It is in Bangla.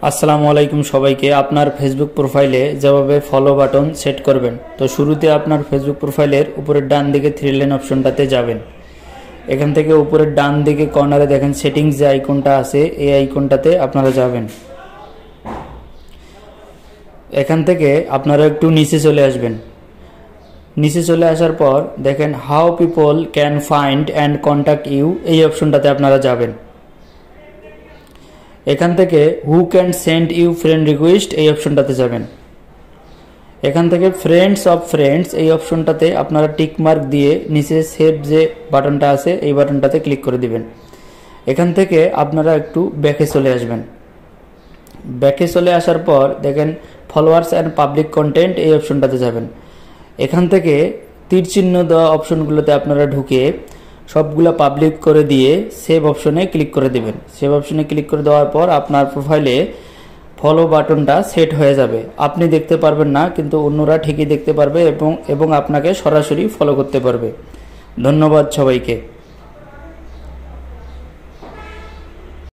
আসসালামু আলাইকুম সবাইকে। আপনার ফেসবুক প্রোফাইলে যেভাবে ফলো বাটন সেট করবেন, তো শুরুতে আপনার ফেসবুক প্রোফাইলের উপরের ডান দিকে থ্রি লাইন অপশনটাতে যাবেন। এখান থেকে উপরের ডান দিকে কর্নারে দেখেন সেটিংস যে আইকনটা আছে, এই আইকনটাতে আপনারা যাবেন। এখান থেকে আপনারা একটু নিচে চলে আসবেন। নিচে চলে আসার পর দেখেন how people can find and contact you, এই অপশনটাতে আপনারা যাবেন। এখান থেকে who can send you friend request, এই অপশনটাতে যাবেন। এখান থেকে ফ্রেন্ডস অফ ফ্রেন্ডস, এই অপশনটাতে আপনারা টিক মার্ক দিয়ে নিচে সেভ যে বাটনটা আছে এই বাটনটাতে ক্লিক করে দিবেন। এখান থেকে আপনারা একটু ব্যাকে চলে আসবেন। ব্যাকে চলে আসার পর দেখেন ফলোয়ার্স অ্যান্ড পাবলিক কন্টেন্ট, এই অপশনটাতে যাবেন। এখান থেকে তীর চিহ্ন দেওয়া অপশনগুলোতে আপনারা ঢুকে সবগুলা পাবলিক করে দিয়ে সেভ অপশনে ক্লিক করে দেবেন। সেভ অপশনে ক্লিক করে দেওয়ার পর আপনার প্রোফাইলে ফলো বাটনটা সেট হয়ে যাবে। আপনি দেখতে পারবেন না, কিন্তু অন্যরা ঠিকই দেখতে পারবে এবং আপনাকে সরাসরি ফলো করতে পারবে। ধন্যবাদ সবাইকে।